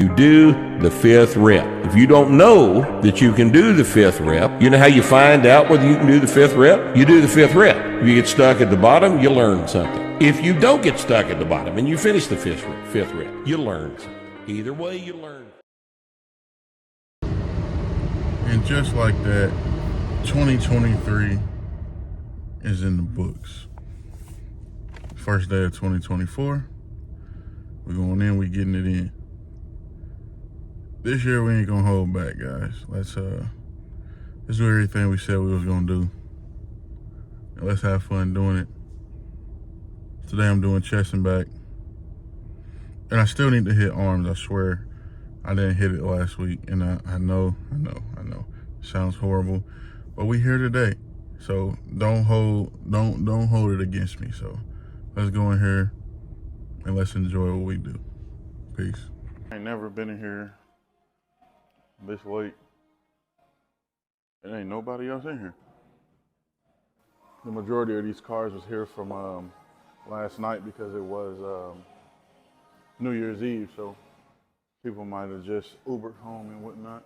You do the fifth rep. If you don't know that you can do the fifth rep, you know how you find out whether you can do the fifth rep? You do the fifth rep. If you get stuck at the bottom, you learn something. If you don't get stuck at the bottom and you finish the fifth rep, you learn something. Either way, you learn. And just like that, 2023 is in the books. First day of 2024. We're going in, we getting it in. This year we ain't gonna hold back, guys. Let's do everything we said we was gonna do. And let's have fun doing it. Today I'm doing chest and back. And I still need to hit arms, I swear. I didn't hit it last week, and I know. It sounds horrible. But we here today. So don't hold it against me. So let's go in here and let's enjoy what we do. Peace. I ain't never been in here this late. There ain't nobody else in here. The majority of these cars was here from last night because it was New Year's Eve, so people might have just Ubered home and whatnot.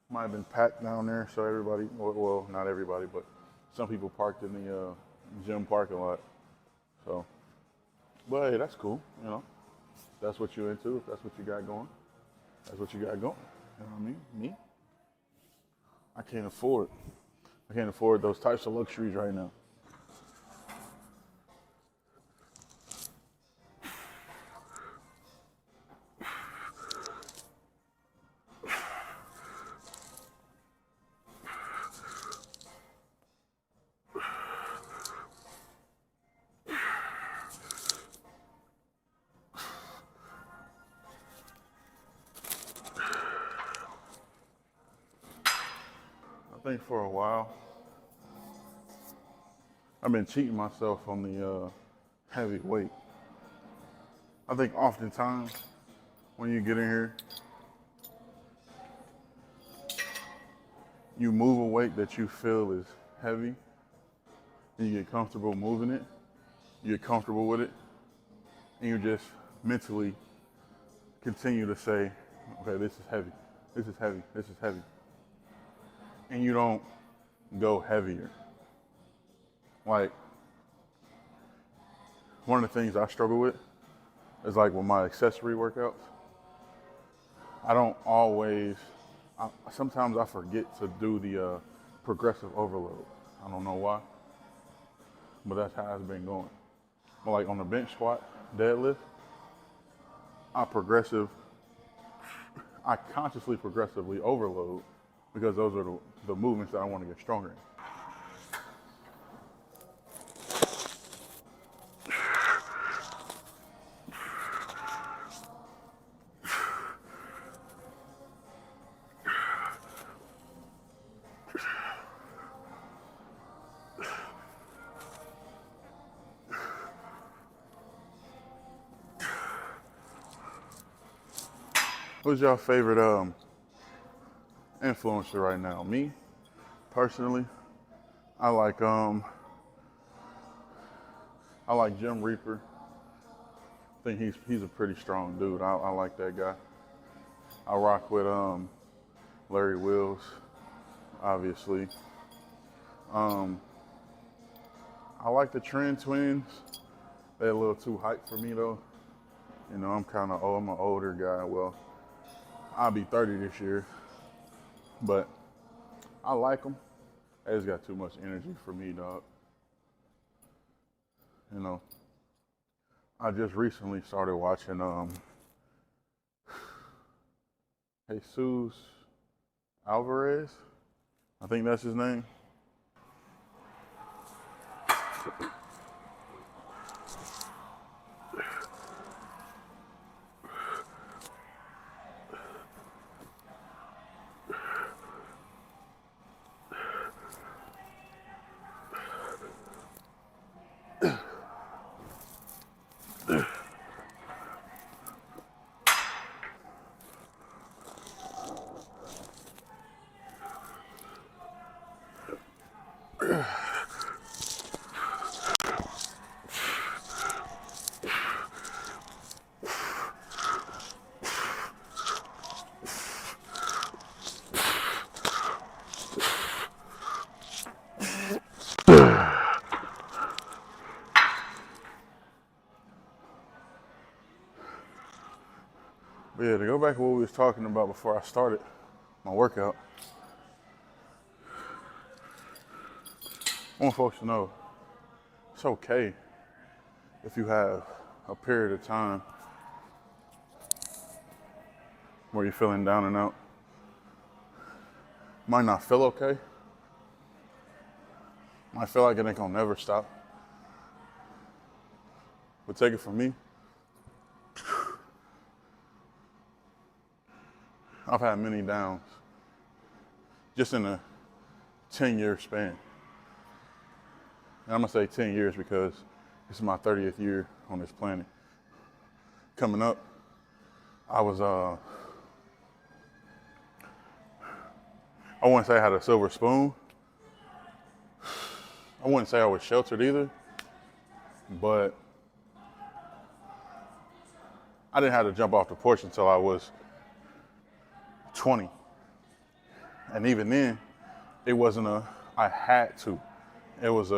Might have been packed down there, so everybody, well, not everybody, but some people parked in the gym parking lot. So, but hey, that's cool, you know. If that's what you're into, if that's what you got going, that's what you got going. You know what I mean? Me? I can't afford those types of luxuries right now. I think for a while, I've been cheating myself on the heavy weight. I think oftentimes when you get in here, you move a weight that you feel is heavy, and you get comfortable moving it, you get comfortable with it, and you just mentally continue to say, okay, this is heavy, this is heavy, this is heavy. And you don't go heavier. Like, one of the things I struggle with is like with my accessory workouts, I don't always, sometimes I forget to do the progressive overload. I don't know why, but that's how it's been going. But like on the bench squat, deadlift, I consciously progressively overload because those are the movements that I want to get stronger in. Who's your favorite influencer right now? Me, personally, I like Jim Reaper. I think he's a pretty strong dude. I like that guy. I rock with Larry Wills, obviously. I like the Trend Twins. They're a little too hype for me though. You know, I'm an older guy. Well, I'll be 30 this year, but I like them. They just got too much energy for me, dog. You know, I just recently started watching Jesus Alvarez. I think that's his name. But yeah, to go back to what we was talking about before I started my workout, I want folks to know it's okay if you have a period of time where you're feeling down and out. Might not feel okay. Might feel like it ain't gonna never stop. But take it from me, I've had many downs just in a 10-year span. And I'm gonna say 10 years because this is my 30th year on this planet. Coming up, I wouldn't say I had a silver spoon. I wouldn't say I was sheltered either, but I didn't have to jump off the porch until I was 20. And even then, it wasn't I had to. It was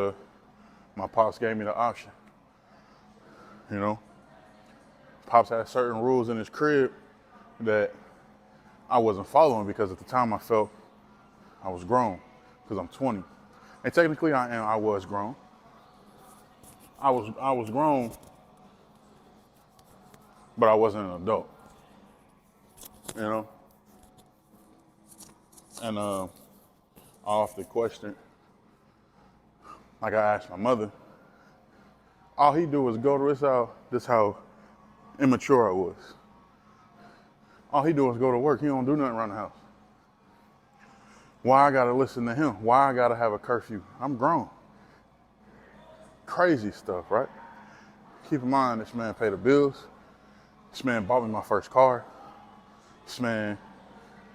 my pops gave me the option. You know, pops had certain rules in his crib that I wasn't following because at the time I felt I was grown because I'm 20. And technically I was grown. I was grown, but I wasn't an adult. You know? And I often question, like I asked my mother, all he do was go to this how immature I was. All he do is go to work. He don't do nothing around the house. Why I gotta listen to him? Why I gotta have a curfew? I'm grown. Crazy stuff, right? Keep in mind, this man paid the bills. This man bought me my first car. This man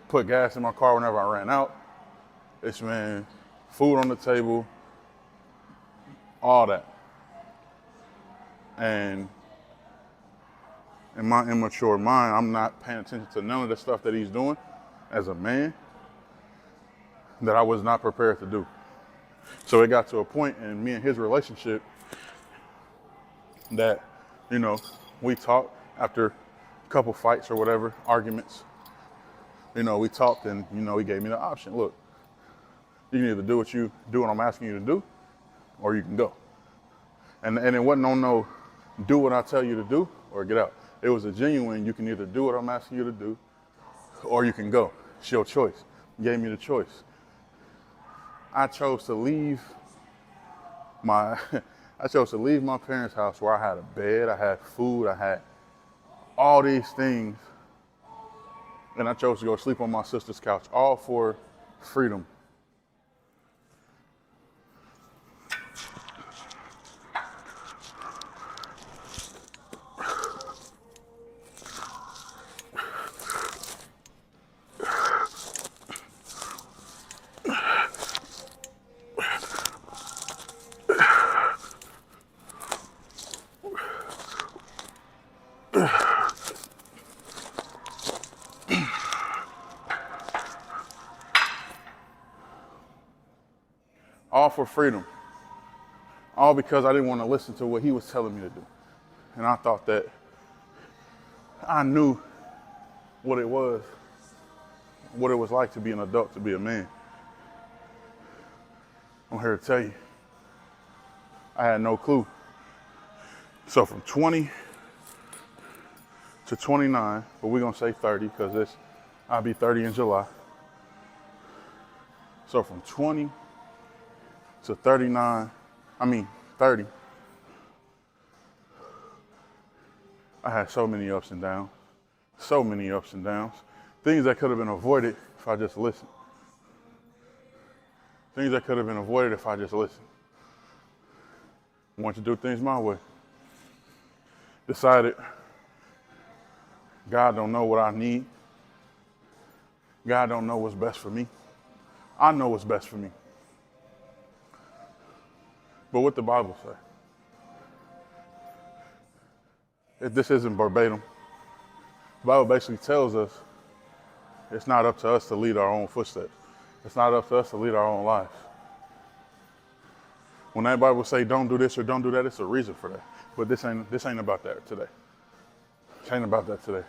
put gas in my car whenever I ran out. This man, food on the table, all that. And in my immature mind, I'm not paying attention to none of the stuff that he's doing as a man that I was not prepared to do. So it got to a point in me and his relationship that, you know, we talked after a couple fights or whatever, arguments. You know, we talked and, you know, he gave me the option. Look, you can either do what I'm asking you to do, or you can go. And it wasn't on no do what I tell you to do or get out. It was a genuine, you can either do what I'm asking you to do, or you can go. It's your choice. He gave me the choice. I chose to leave my parents' house where I had a bed, I had food, I had all these things, and I chose to go sleep on my sister's couch, all for freedom. All for freedom. All because I didn't want to listen to what he was telling me to do. And I thought that I knew what it was like to be an adult, to be a man. I'm here to tell you, I had no clue. So from 20 to 29, but we're gonna say 30 because I'll be 30 in July. So from 20 to 30, I had so many ups and downs. Things that could have been avoided if I just listened. Wanted to do things my way. Decided God don't know what I need. God don't know what's best for me. I know what's best for me. But what the Bible say? This isn't verbatim. The Bible basically tells us it's not up to us to lead our own footsteps. It's not up to us to lead our own lives. When that Bible say don't do this or don't do that, it's a reason for that. But this ain't about that today. It ain't about that today.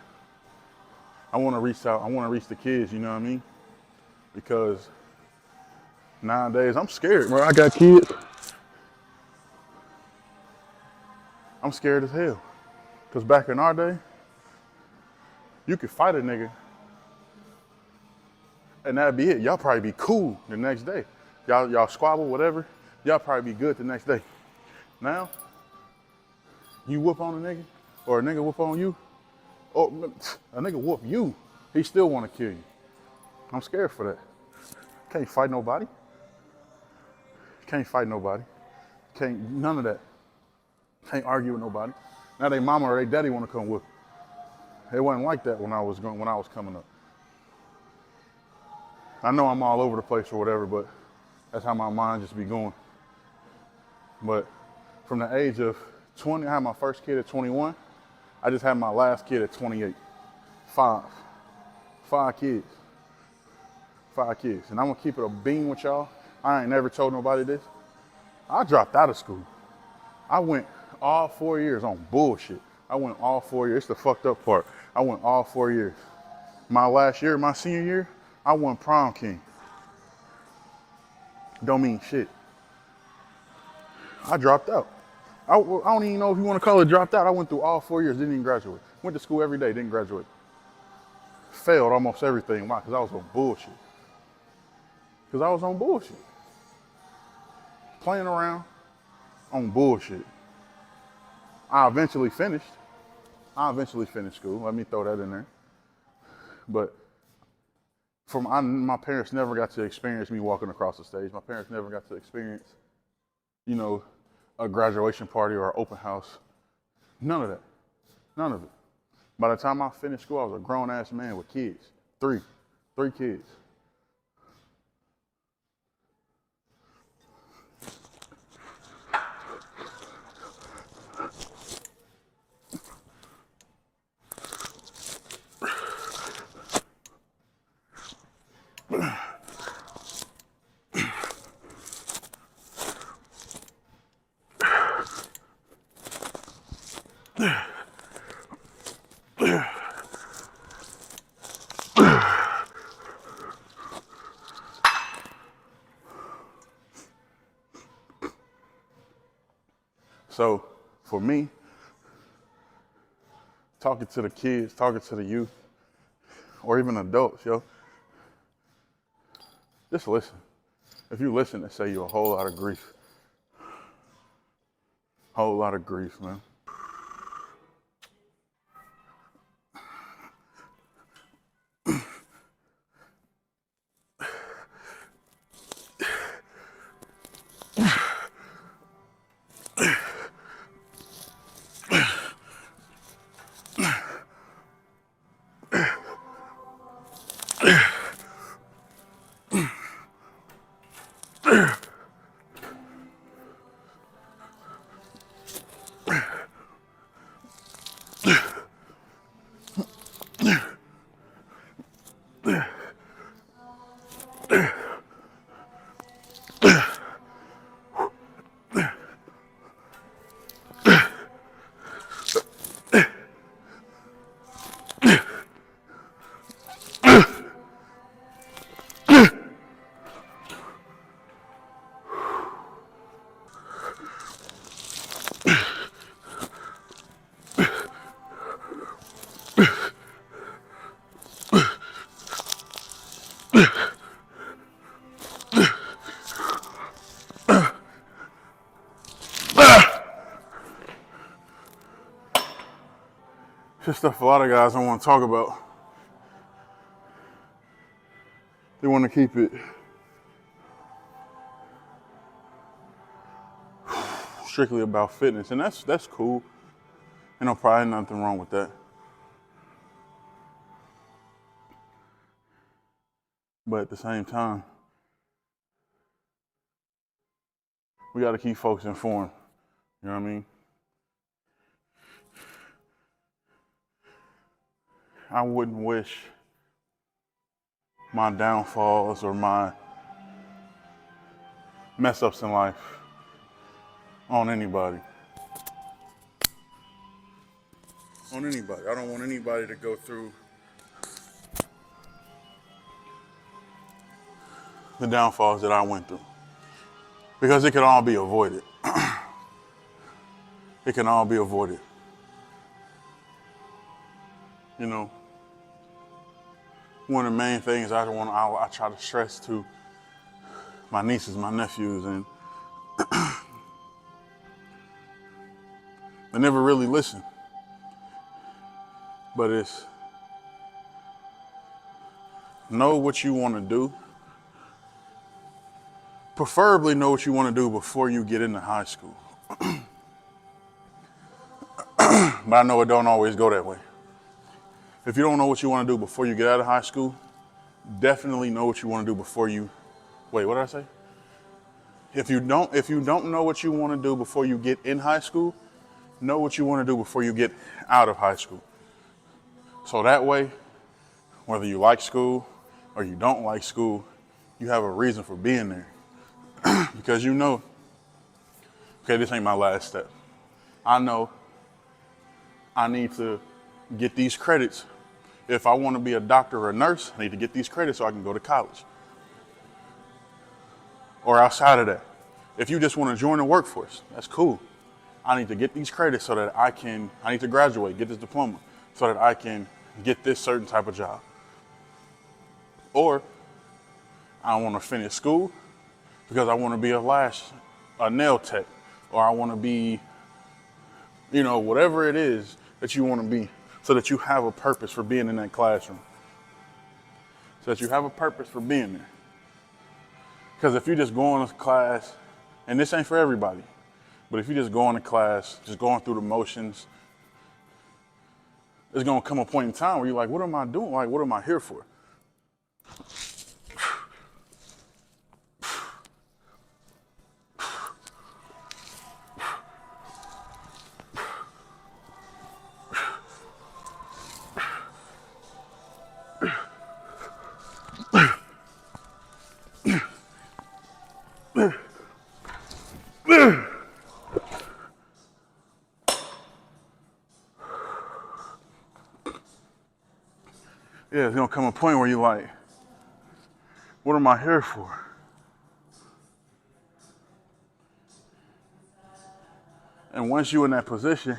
I want to reach out. I want to reach the kids, you know what I mean? Because nowadays, I'm scared, bro. I got kids. I'm scared as hell. Because back in our day, you could fight a nigga and that'd be it. Y'all probably be cool the next day. Y'all squabble, whatever. Y'all probably be good the next day. Now, you whoop on a nigga, or a nigga whoop on you, or a nigga whoop you, he still want to kill you. I'm scared for that. Can't fight nobody. Can't fight nobody. Can't, none of that. Can't argue with nobody. Now they mama or they daddy want to come whoop. It wasn't like that when I was coming up. I know I'm all over the place or whatever, but that's how my mind just be going. But from the age of 20, I had my first kid at 21. I just had my last kid at 28. Five kids. And I'm gonna keep it a beam with y'all. I ain't never told nobody this. I dropped out of school. I went all 4 years on bullshit. I went all 4 years. It's the fucked up part. I went all 4 years. My last year, my senior year, I won prom king. Don't mean shit. I dropped out. I don't even know if you want to call it dropped out. I went through all 4 years, didn't even graduate. Went to school every day, didn't graduate. Failed almost everything. Why? Because I was on bullshit. Playing around on bullshit. I eventually finished school. Let me throw that in there. But my parents never got to experience me walking across the stage. My parents never got to experience, you know, a graduation party or an open house. None of that. None of it. By the time I finished school, I was a grown-ass man with kids. Three kids. So for me, talking to the kids, talking to the youth, or even adults, just listen. If you listen, it say you a whole lot of grief. Whole lot of grief, man. Just stuff a lot of guys don't want to talk about. They want to keep it strictly about fitness, and that's cool. Ain't no probably nothing wrong with that. But at the same time, we got to keep folks informed. You know what I mean? I wouldn't wish my downfalls or my mess ups in life on anybody. I don't want anybody to go through the downfalls that I went through. Because it can all be avoided. It can all be avoided. You know, one of the main things I try to stress to my nieces, my nephews, and they never really listen. But it's know what you want to do. Preferably know what you want to do before you get into high school. But I know it don't always go that way. If you don't know what you want to do before you get out of high school, definitely know what you want to do before you, wait, what did I say? If you don't know what you want to do before you get in high school, know what you want to do before you get out of high school. So that way, whether you like school or you don't like school, you have a reason for being there. Because you know, okay, this ain't my last step. I know I need to get these credits. If I want to be a doctor or a nurse, I need to get these credits so I can go to college. Or outside of that, if you just want to join the workforce, that's cool. I need to get these credits so that I need to graduate, get this diploma, so that I can get this certain type of job. Or I want to finish school because I want to be a nail tech, or I want to be, whatever it is that you want to be, so that you have a purpose for being in that classroom. So that you have a purpose for being there. Because if you just go on to class, and this ain't for everybody, but if you just go on to class, just going through the motions, there's gonna come a point in time where you're like, what am I doing? Like, what am I here for? Yeah, it's gonna come a point where you're like, what am I here for? And once you're in that position,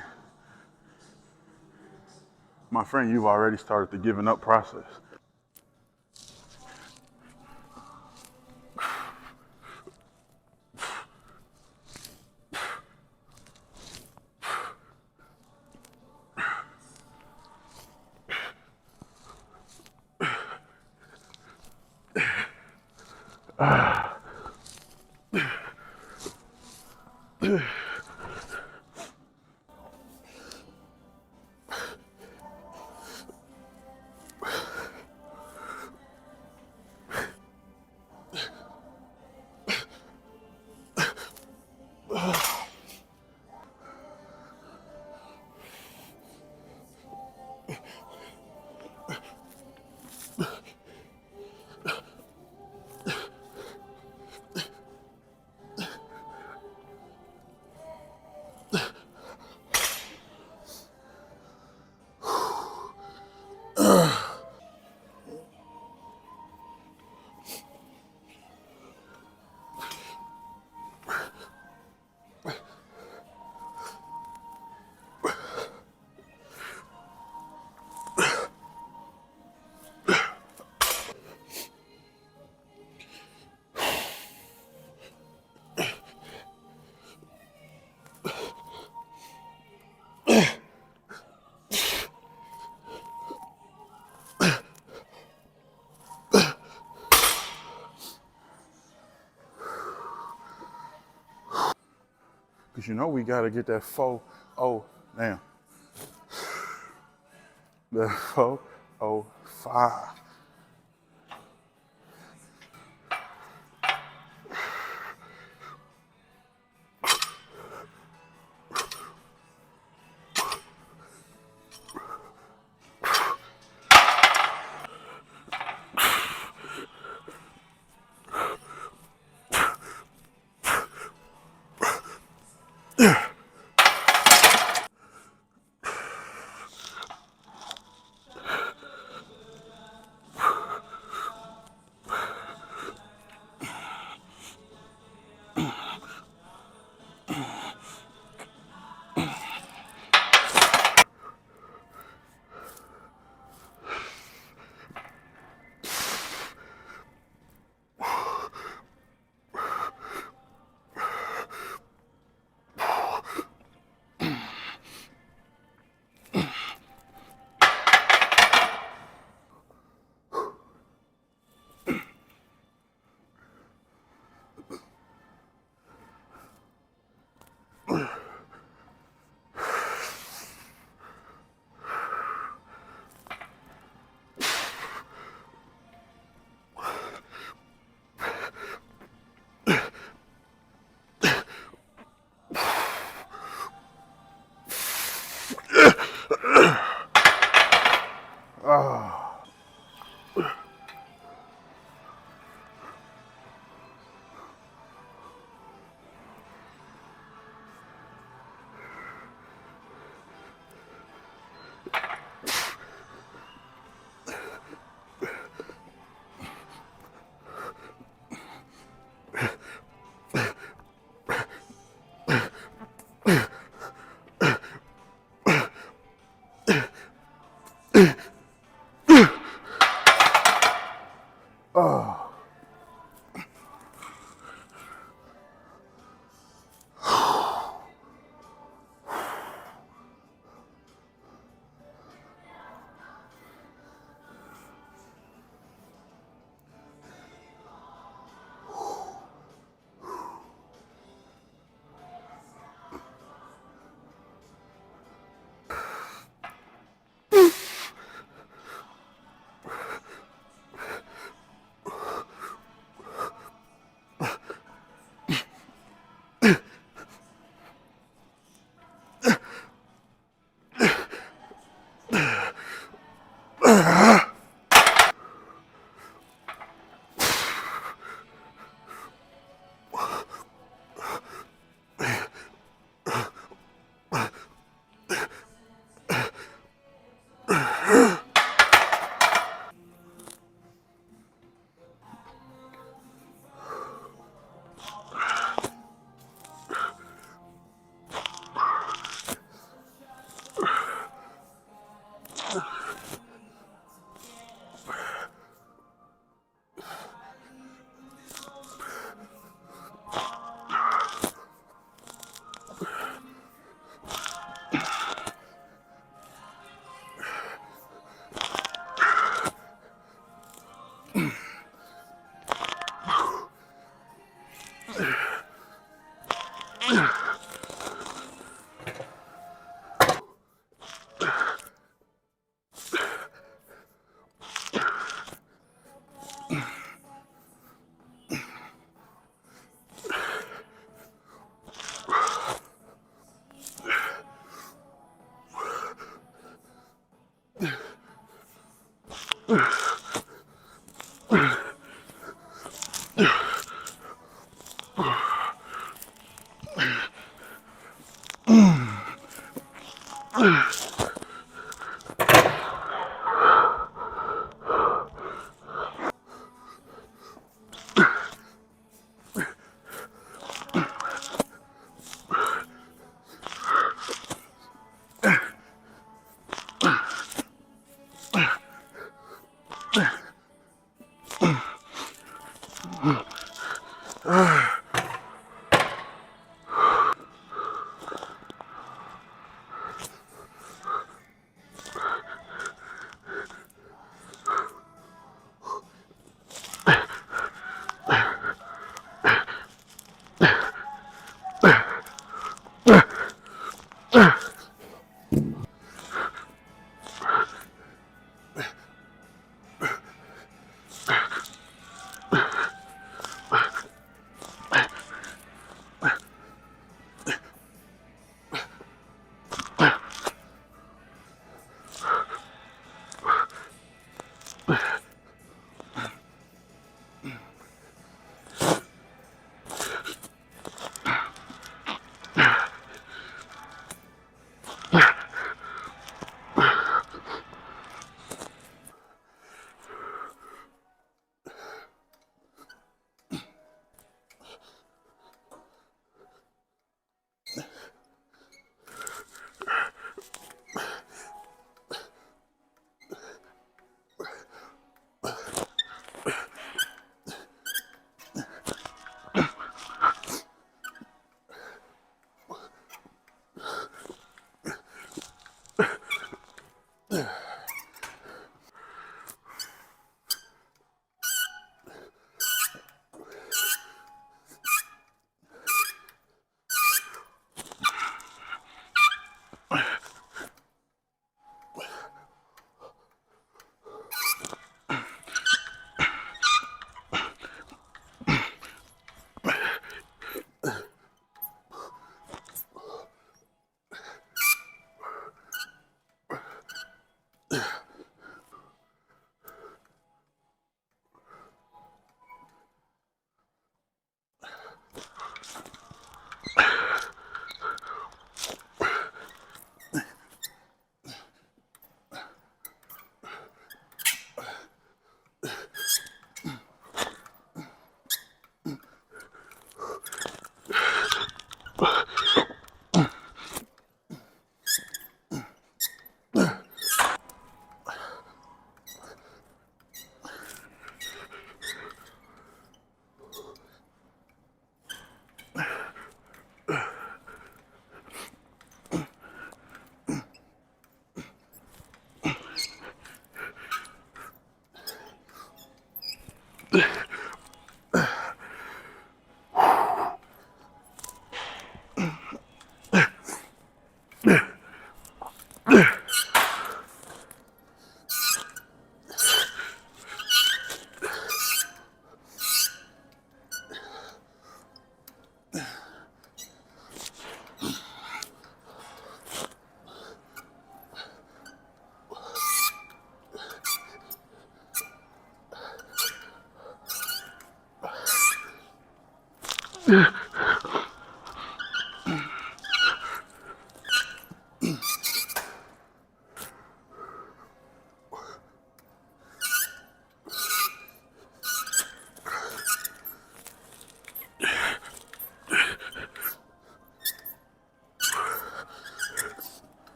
my friend, you've already started the giving up process. Because we gotta get that 4-0, damn. The 4-0-5. Oh.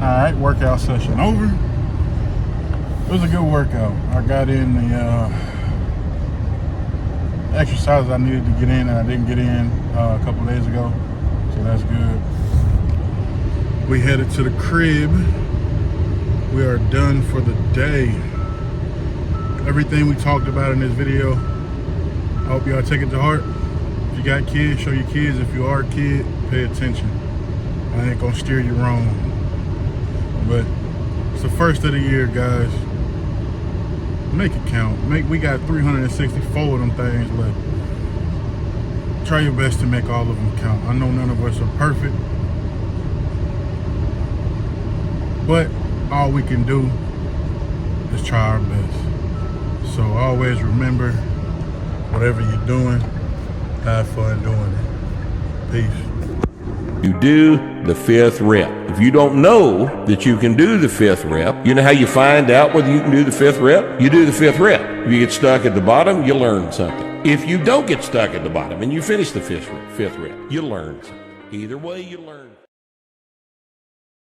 Alright, workout session over. It was a good workout. I got in the exercises I needed to get in and I didn't get in a couple days ago, so that's good. We headed to the crib. We are done for the day. Everything we talked about in this video, I hope y'all take it to heart. If you got kids, show your kids. If you are a kid, pay attention. I ain't gonna steer you wrong. But it's the first of the year, guys. Make it count. We got 364 of them things left. Try your best to make all of them count. I know none of us are perfect, but all we can do is try our best. So always remember, whatever you're doing, have fun doing it. Peace. You do the 5th rep. If you don't know that you can do the 5th rep, you know how you find out whether you can do the 5th rep? You do the 5th rep. If you get stuck at the bottom, you learn something. If you don't get stuck at the bottom and you finish the 5th rep, you learn something. Either way, you learn.